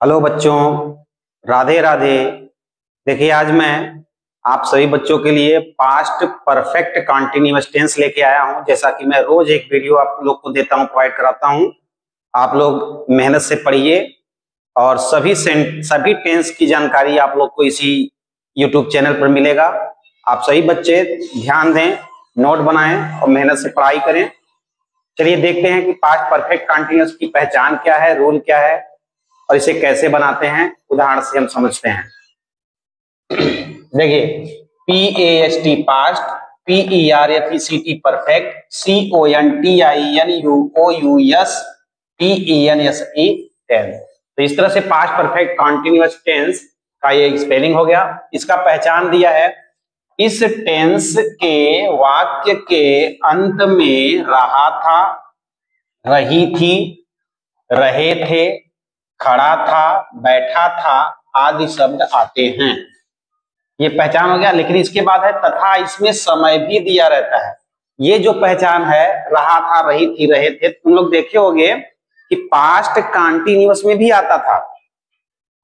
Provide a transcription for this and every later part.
Hello बच्चों, राधे राधे। देखिए आज मैं आप सभी बच्चों के लिए पास्ट परफेक्ट कॉन्टिन्यूअस टेंस लेके आया हूं। जैसा कि मैं रोज एक वीडियो आप लोग को देता हूं, प्रोवाइड कराता हूं। आप लोग मेहनत से पढ़िए और सभी टेंस की जानकारी आप लोग को इसी यूट्यूब चैनल पर मिलेगा। आप सभी बच्चे ध्यान दें, नोट बनाएं और मेहनत से पढ़ाई करें। चलिए देखते हैं कि पास्ट परफेक्ट कॉन्टिन्यूअस की पहचान क्या है, रूल क्या है और इसे कैसे बनाते हैं। उदाहरण से हम समझते हैं। देखिए, PAST past, PERFECT perfect, CONTINUOUS TENSE tense. तो इस तरह से पास्ट परफेक्ट कॉन्टिन्यूअस टेंस का ये स्पेलिंग हो गया। इसका पहचान दिया है, इस टेंस के वाक्य के अंत में रहा था, रही थी, रहे थे, खड़ा था, बैठा था आदि शब्द आते हैं। ये पहचान हो गया। लेकिन इसके बाद है तथा इसमें समय भी दिया रहता है। ये जो पहचान है, रहा था, रही थी, रहे थे, तुम लोग देखे होंगे कि पास्ट कॉन्टिन्यूअस में भी आता था।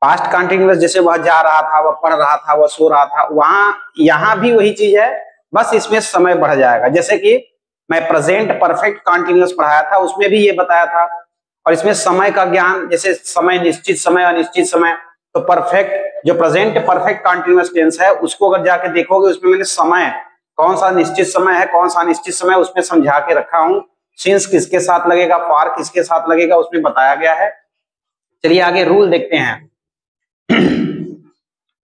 पास्ट कॉन्टिन्यूअस जैसे वह जा रहा था, वह पढ़ रहा था, वह सो रहा था, वहां यहां भी वही चीज है, बस इसमें समय बढ़ जाएगा। जैसे कि मैं प्रेजेंट परफेक्ट कॉन्टिन्यूअस पढ़ाया था, उसमें भी ये बताया था। और इसमें समय का ज्ञान, जैसे समय, निश्चित समय, अनिश्चित समय। तो परफेक्ट जो प्रेजेंट परफेक्ट कॉन्टिन्यूअस टेंस है, उसको अगर जाके देखोगे, उसमें मैंने समय कौन सा निश्चित समय है, कौन सा अनिश्चित समय, उसमें समझा के रखा हूं। सिंस किसके साथ लगेगा, फॉर किसके साथ लगेगा, उसमें बताया गया है। चलिए आगे रूल देखते हैं।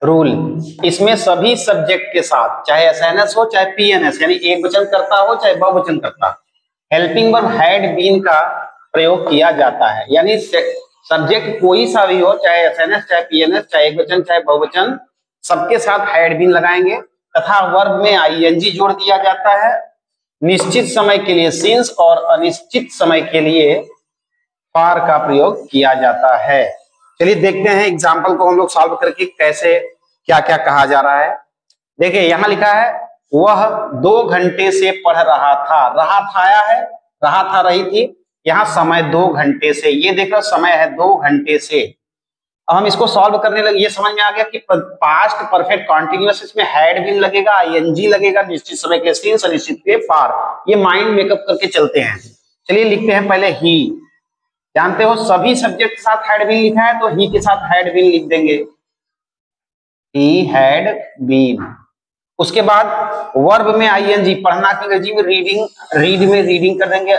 रूल, इसमें सभी सब्जेक्ट के साथ, चाहे एसएनएस हो चाहे पीएनएस, यानी एक वचन करता हो चाहे बहुवचन करता, हेल्पिंग वर्ब हैड बीन का प्रयोग किया जाता है। यानी सब्जेक्ट कोई सा भी हो, चाहे एसएनएस चाहे पीएनएस, चाहे एक वचन चाहे बहुवचन, सबके साथ हैड बीन लगाएंगे। तथा वर्ब में आईएनजी जोड़ दिया जाता है। निश्चित समय के लिए सिंस और अनिश्चित समय के लिए फॉर का प्रयोग किया जाता है। चलिए देखते हैं एग्जाम्पल को हम लोग सॉल्व करके कैसे क्या क्या कहा जा रहा है। देखिए यहां लिखा है, वह 2 घंटे से पढ़ रहा था। रहा था आया है, रहा था रही थी, यहां समय 2 घंटे से, ये देखो समय है 2 घंटे से। अब हम इसको सॉल्व करने लगे, ये समझ में आ गया कि पास्ट परफेक्ट कॉन्टिन्यूअस, इसमें हैड बीन लगेगा, आईएनजी लगेगा, निश्चित समय के सिंस, अनिश्चित के फॉर। ये माइंड मेकअप करके चलते हैं। चलिए लिखते हैं पहले ही। जानते हो सभी सब्जेक्ट के साथ हैड बीन लिखा है, तो ही के साथ हैड बीन लिख देंगे, ही हैड बीन। उसके बाद वर्ब में आईएनजी, पढ़ना की अंग्रेजी में रीडिंग, रीड में रीडिंग कर देंगे,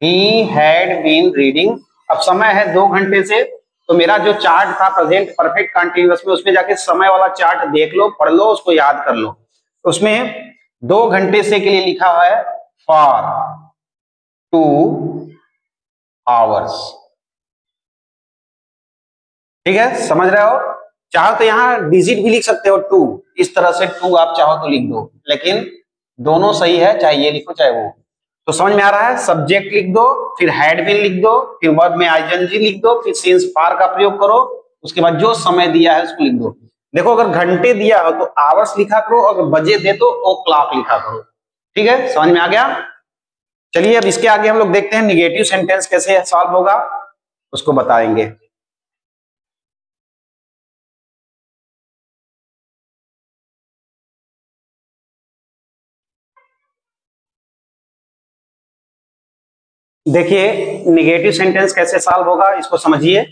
ही हैड बीन रीडिंग। अब समय है 2 घंटे से, तो मेरा जो चार्ट था प्रेजेंट परफेक्ट कंटीन्यूअस में, उसमें जाके समय वाला चार्ट देख लो, पढ़ लो, उसको याद कर लो। उसमें 2 घंटे से के लिए लिखा हुआ है फॉर 2 आवर्स। ठीक है, समझ रहे हो? चाहो तो यहां डिजिट भी लिख सकते हो 2, इस तरह से 2 आप चाहो तो लिख दो, लेकिन दोनों सही है, चाहे ये लिखो चाहे वो। तो समझ में आ रहा है? सब्जेक्ट लिख दो, फिर हैड बीन लिख दो, फिर वर्ब में आईएनजी लिख दो, फिर सिंस फॉर का प्रयोग करो, उसके बाद जो समय दिया है उसको लिख दो। देखो अगर घंटे दिया हो तो आवर्स लिखा करो, अगर बजे दे तो ओ क्लॉक लिखा करो। ठीक है, समझ में आ गया? चलिए अब इसके आगे हम लोग देखते हैं निगेटिव सेंटेंस कैसे सॉल्व होगा, उसको बताएंगे। देखिए निगेटिव सेंटेंस कैसे सॉल्व होगा, इसको समझिए,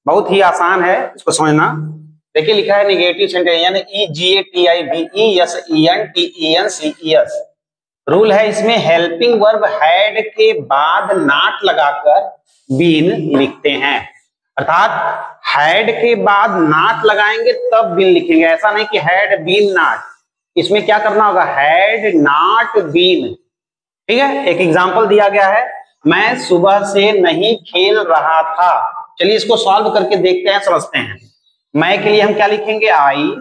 बहुत ही आसान है इसको समझना। देखिए लिखा है निगेटिव सेंटेंस, यानी EGATIVESENTENCES। रूल है इसमें, हेल्पिंग वर्ब हैड के बाद नॉट लगाकर बीन लिखते हैं। अर्थात हैड के बाद नॉट लगाएंगे तब बीन लिखेंगे, ऐसा नहीं कि हैड बीन नॉट। इसमें क्या करना होगा, हैड नॉट बीन। ठीक है, एक एग्जांपल दिया गया है, मैं सुबह से नहीं खेल रहा था। चलिए इसको सॉल्व करके देखते हैं, समझते हैं। मैं के लिए हम क्या लिखेंगे, आई।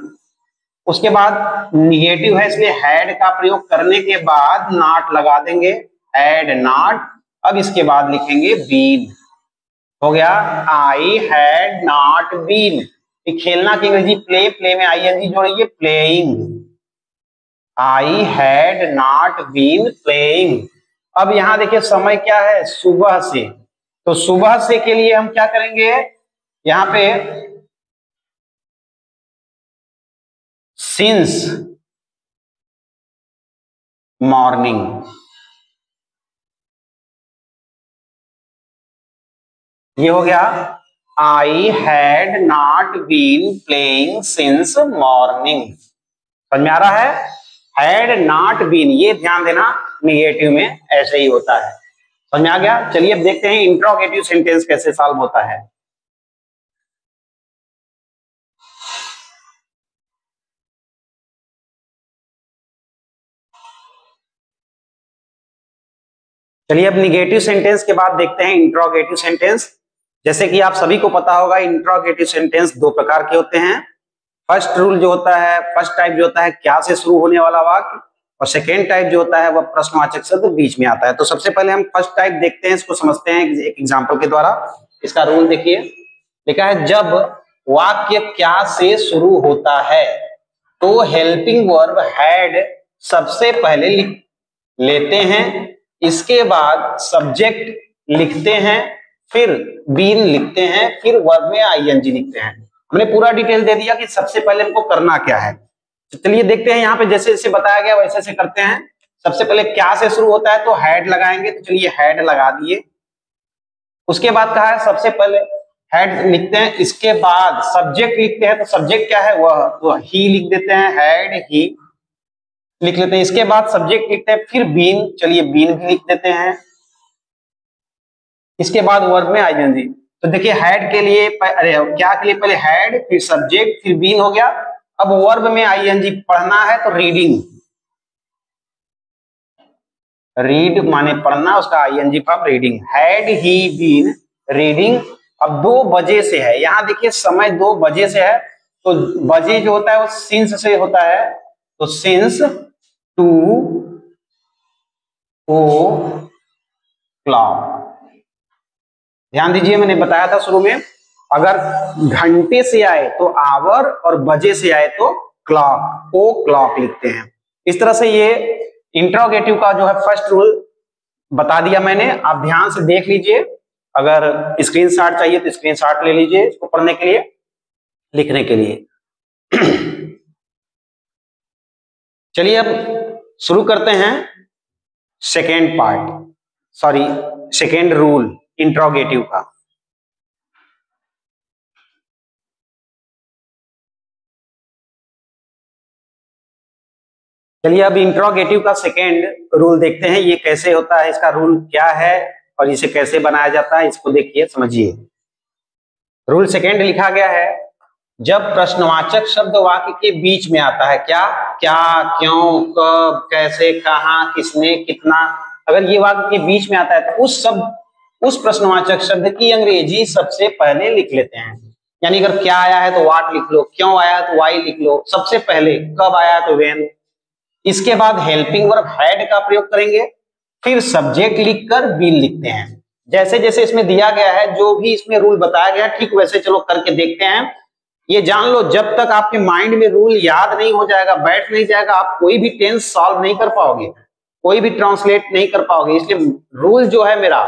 उसके बाद निगेटिव है इसलिए हैड का प्रयोग करने के बाद नॉट लगा देंगे, हैड नॉट। अब इसके बाद लिखेंगे बीन। हो गया, आई हैड नॉट बीन। खेलना की अंग्रेजी प्ले, प्ले में आईएनजी जोड़िए, playing. I had not been playing. अब यहां देखिए समय क्या है, सुबह से, तो सुबह से के लिए हम क्या करेंगे, यहां पे सिंस मॉर्निंग, ये हो गया I had not been playing since morning. समझ में आ रहा है? हैड नॉट बीन, ये ध्यान देना निगेटिव में ऐसे ही होता है। समझ में आ गया? चलिए अब देखते हैं इंट्रोगेटिव सेंटेंस कैसे सॉल्व होता है। चलिए अब निगेटिव सेंटेंस के बाद देखते हैं इंट्रोगेटिव सेंटेंस। जैसे कि आप सभी को पता होगा इंट्रोगेटिव सेंटेंस दो प्रकार के होते हैं। फर्स्ट रूल जो होता है, फर्स्ट टाइप जो होता है क्या से शुरू होने वाला वाक्य, और सेकेंड टाइप जो होता है वह प्रश्नवाचक शब्द बीच में आता है। तो सबसे पहले हम फर्स्ट टाइप देखते हैं, इसको समझते हैं एक एग्जांपल के द्वारा। इसका रूल देखिए, लिखा है जब वाक्य क्या से शुरू होता है तो हेल्पिंग वर्ब हैड सबसे पहले लेते हैं, इसके बाद सब्जेक्ट लिखते हैं, फिर बीन लिखते हैं, फिर वर्ब में आईएनजी लिखते हैं। हमने पूरा डिटेल दे दिया कि सबसे पहले हमको करना क्या है। तो चलिए देखते हैं यहाँ पे जैसे जैसे बताया गया वैसे से करते हैं। सबसे पहले क्या से शुरू होता है तो हैड लगाएंगे, तो चलिए हैड लगा दिए। उसके बाद कहा है सबसे पहले हैड लिखते हैं, इसके बाद सब्जेक्ट लिखते हैं, तो सब्जेक्ट क्या है वह ही लिख देते हैं, हैड ही लिख लेते हैं। इसके बाद सब्जेक्ट लिखते हैं, फिर बीन, चलिए बीन भी लिख देते हैं। इसके बाद वर्ब में आईएनजी। तो देखिए हैड के लिए अरे क्या के लिए पहले हैड, फिर सब्जेक्ट, फिर बीन हो गया। अब वर्ब में आईएनजी पढ़ना है तो रीडिंग, रीड माने पढ़ना, उसका ING form reading. Had he been reading. अब 2 बजे से है, यहां देखिए समय 2 बजे से है, तो बजे जो होता है वो सिंस से होता है, तो सिंस 2 o'clock। ध्यान दीजिए मैंने बताया था शुरू में, अगर घंटे से आए तो आवर और बजे से आए तो क्लॉक, ओ क्लॉक लिखते हैं। इस तरह से ये इंट्रोगेटिव का जो है फर्स्ट रूल बता दिया मैंने, आप ध्यान से देख लीजिए। अगर स्क्रीनशॉट चाहिए तो स्क्रीनशॉट ले लीजिए इसको पढ़ने के लिए, लिखने के लिए। चलिए अब शुरू करते हैं second part, sorry second rule interrogative का। चलिए अब इंट्रोगेटिव का सेकेंड रूल देखते हैं, ये कैसे होता है, इसका रूल क्या है और इसे कैसे बनाया जाता है, इसको देखिए समझिए। रूल सेकेंड लिखा गया है, जब प्रश्नवाचक शब्द वाक्य के बीच में आता है, क्या क्या, क्यों, कब, कैसे, कहां, किसने, कितना, अगर ये वाक्य के बीच में आता है तो उस प्रश्नवाचक शब्द की अंग्रेजी सबसे पहले लिख लेते हैं। यानी अगर क्या आया है तो व्हाट लिख लो, क्यों आया है तो व्हाई लिख लो सबसे पहले, कब आया है तो व्हेन। इसके बाद हेल्पिंग वर्ब हैड का प्रयोग करेंगे, फिर सब्जेक्ट लिखकर बीन लिखते हैं। जैसे जैसे इसमें दिया गया है, जो भी इसमें रूल बताया गया ठीक वैसे चलो करके देखते हैं। ये जान लो जब तक आपके माइंड में रूल याद नहीं हो जाएगा, बैठ नहीं जाएगा, आप कोई भी टेंस सॉल्व नहीं कर पाओगे, कोई भी ट्रांसलेट नहीं कर पाओगे। इसलिए रूल जो है मेरा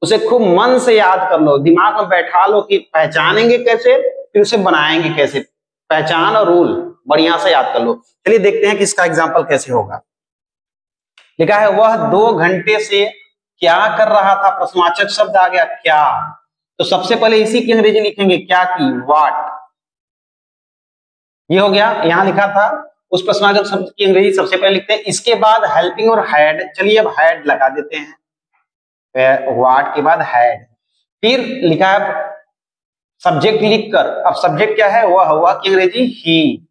उसे खूब मन से याद कर लो, दिमाग में बैठा लो कि पहचानेंगे कैसे, फिर उसे बनाएंगे कैसे। पहचान और रूल बढ़िया से याद कर लो। चलिए देखते हैं कि इसका एग्जाम्पल कैसे होगा। लिखा है वह 2 घंटे से क्या कर रहा था, प्रश्नवाचक शब्द आ गया क्या, तो सबसे पहले इसी की अंग्रेजी लिखेंगे, क्या की, व्हाट। ये हो गया, यहां लिखा था उस प्रश्नवाचक शब्द की अंग्रेजी सबसे पहले लिखते हैं। इसके बाद हेल्पिंग और हैड, चलिए अब हैड लगा देते हैं, व्हाट के बाद हैड। फिर लिखा है सब्जेक्ट लिखकर, अब सब्जेक्ट क्या है, वह हुआ की अंग्रेजी ही,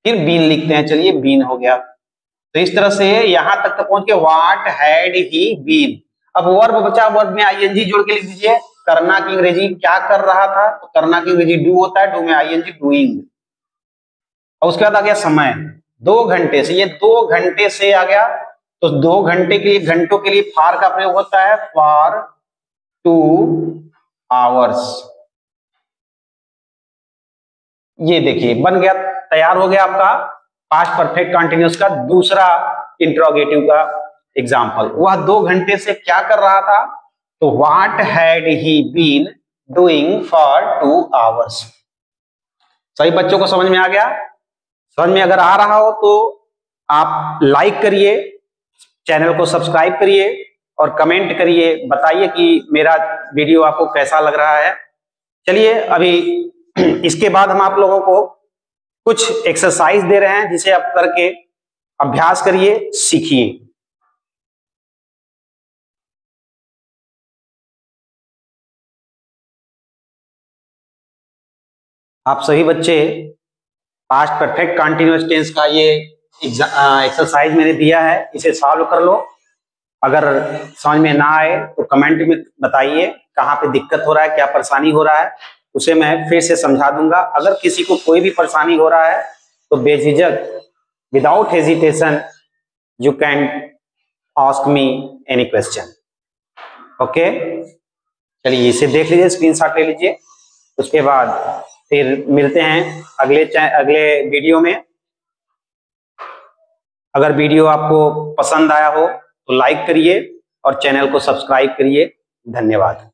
फिर बीन लिखते हैं, चलिए बीन हो गया। तो इस तरह से यहां तक तो पहुंच के व्हाट हैड ही बीन। अब वर्ब बचा, वर्ब में आईएनजी जोड़ के लिख दीजिए। करना की अंग्रेजी क्या कर रहा था, तो करना की अंग्रेजी डू होता है, डू में आईएनजी डूइंग। और उसके बाद आ गया समय, 2 घंटे से, ये 2 घंटे से आ गया, तो 2 घंटे के लिए, घंटों के लिए फॉर का प्रयोग होता है, फॉर 2 आवर्स। ये देखिए बन गया, तैयार हो गया आपका पास्ट परफेक्ट कंटिन्यूअस का दूसरा इंट्रोगेटिव का एग्जाम्पल। वह 2 घंटे से क्या कर रहा था, तो what had he been doing for 2 hours. सभी बच्चों को समझ में आ गया? समझ में अगर आ रहा हो तो आप लाइक करिए, चैनल को सब्सक्राइब करिए और कमेंट करिए, बताइए कि मेरा वीडियो आपको कैसा लग रहा है। चलिए अभी इसके बाद हम आप लोगों को कुछ एक्सरसाइज दे रहे हैं जिसे आप करके अभ्यास करिए, सीखिए। आप सभी बच्चे पास्ट परफेक्ट कंटीन्यूअस टेंस का ये एक्सरसाइज मैंने दिया है, इसे सॉल्व कर लो। अगर समझ में ना आए तो कमेंट में बताइए कहाँ पे दिक्कत हो रहा है, क्या परेशानी हो रहा है, उसे मैं फिर से समझा दूंगा। अगर किसी को कोई भी परेशानी हो रहा है तो बेझिझक, without hesitation, you can ask me any question. Okay, चलिए इसे देख लीजिए, स्क्रीनशॉट ले लीजिए। उसके बाद फिर मिलते हैं अगले वीडियो में। अगर वीडियो आपको पसंद आया हो तो लाइक करिए और चैनल को सब्सक्राइब करिए। धन्यवाद।